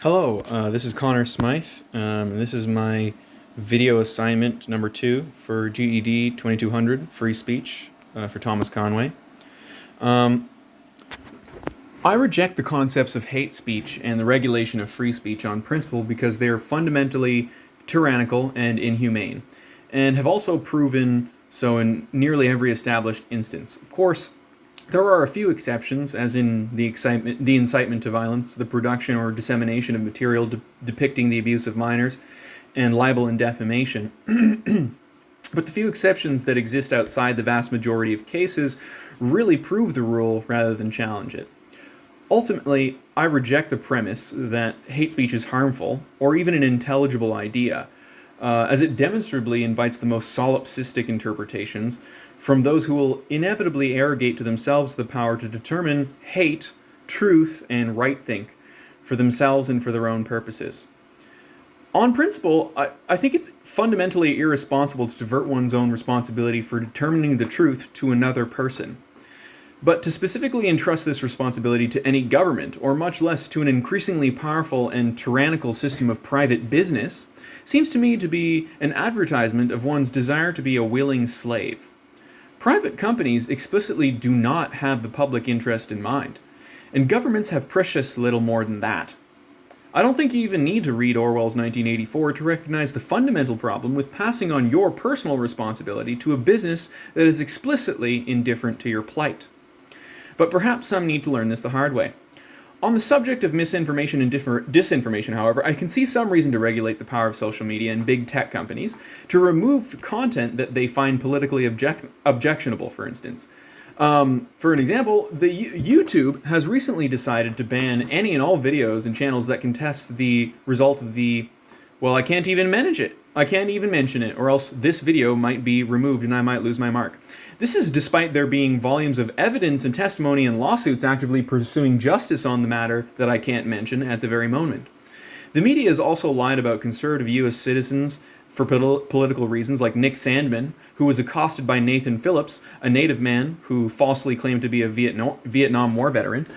Hello, this is Connor Smythe, and this is my video assignment number 2 for GED 2200, Free Speech, for Thomas Conway. I reject the concepts of hate speech and the regulation of free speech on principle because they are fundamentally tyrannical and inhumane, and have also proven so in nearly every established instance. Of course, there are a few exceptions, as in the incitement to violence, the production or dissemination of material depicting the abuse of minors, and libel and defamation. But the few exceptions that exist outside the vast majority of cases really prove the rule rather than challenge it. Ultimately, I reject the premise that hate speech is harmful, or even an intelligible idea, as it demonstrably invites the most solipsistic interpretations from those who will inevitably arrogate to themselves the power to determine hate, truth, and right-think for themselves and for their own purposes. On principle, I think it's fundamentally irresponsible to divert one's own responsibility for determining the truth to another person. But to specifically entrust this responsibility to any government, or much less to an increasingly powerful and tyrannical system of private business, seems to me to be an advertisement of one's desire to be a willing slave. Private companies explicitly do not have the public interest in mind, and governments have precious little more than that. I don't think you even need to read Orwell's 1984 to recognize the fundamental problem with passing on your personal responsibility to a business that is explicitly indifferent to your plight. But perhaps some need to learn this the hard way. On the subject of misinformation and disinformation, however, I can see some reason to regulate the power of social media and big tech companies to remove content that they find politically objectionable, for instance. For an example, YouTube has recently decided to ban any and all videos and channels that contest the result of I can't even manage it. I can't even mention it, or else this video might be removed and I might lose my mark. This is despite there being volumes of evidence and testimony and lawsuits actively pursuing justice on the matter that I can't mention at the very moment. The media has also lied about conservative U.S. citizens for political reasons, like Nick Sandmann, who was accosted by Nathan Phillips, a native man who falsely claimed to be a Vietnam War veteran.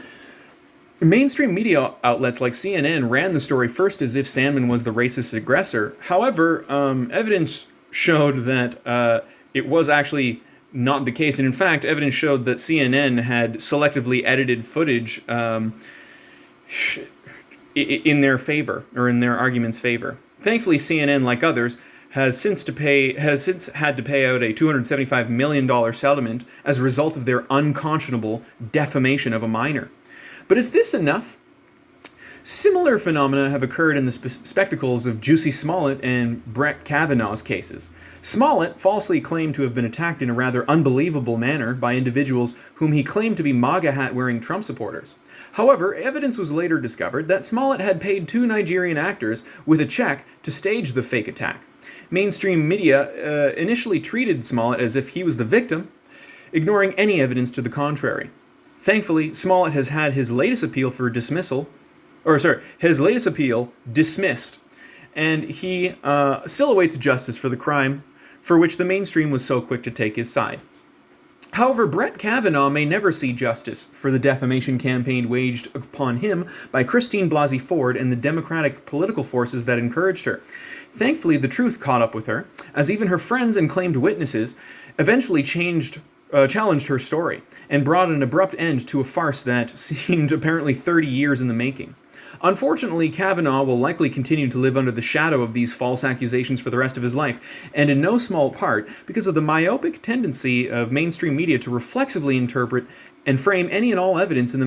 Mainstream media outlets like CNN ran the story first as if Sandmann was the racist aggressor. However, evidence showed that it was actually not the case, and in fact, evidence showed that CNN had selectively edited footage in their favor, or in their argument's favor. Thankfully, CNN, like others, has since had to pay out a $275 million settlement as a result of their unconscionable defamation of a minor. But is this enough? Similar phenomena have occurred in the spectacles of Jussie Smollett and Brett Kavanaugh's cases. Smollett falsely claimed to have been attacked in a rather unbelievable manner by individuals whom he claimed to be MAGA hat-wearing Trump supporters. However, evidence was later discovered that Smollett had paid 2 Nigerian actors with a check to stage the fake attack. Mainstream media initially treated Smollett as if he was the victim, ignoring any evidence to the contrary. Thankfully, Smollett has had his latest appeal dismissed, and he still awaits justice for the crime for which the mainstream was so quick to take his side. However, Brett Kavanaugh may never see justice for the defamation campaign waged upon him by Christine Blasey Ford and the Democratic political forces that encouraged her. Thankfully, the truth caught up with her, as even her friends and claimed witnesses eventually challenged her story, and brought an abrupt end to a farce that seemed apparently 30 years in the making. Unfortunately, Kavanaugh will likely continue to live under the shadow of these false accusations for the rest of his life, and in no small part because of the myopic tendency of mainstream media to reflexively interpret and frame any and all evidence in the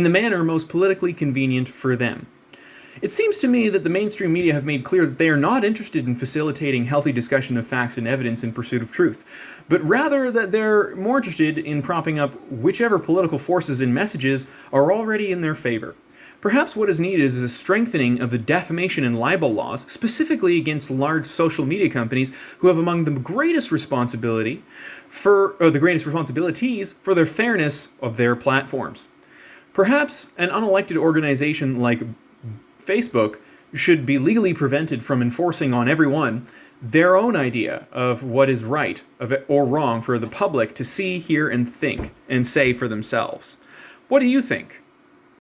manner most politically convenient for them. It seems to me that the mainstream media have made clear that they are not interested in facilitating healthy discussion of facts and evidence in pursuit of truth, but rather that they're more interested in propping up whichever political forces and messages are already in their favor. Perhaps what is needed is a strengthening of the defamation and libel laws, specifically against large social media companies who have among the greatest responsibilities for their fairness of their platforms. Perhaps an unelected organization like Facebook should be legally prevented from enforcing on everyone their own idea of what is right or wrong for the public to see, hear, and think, and say for themselves. What do you think?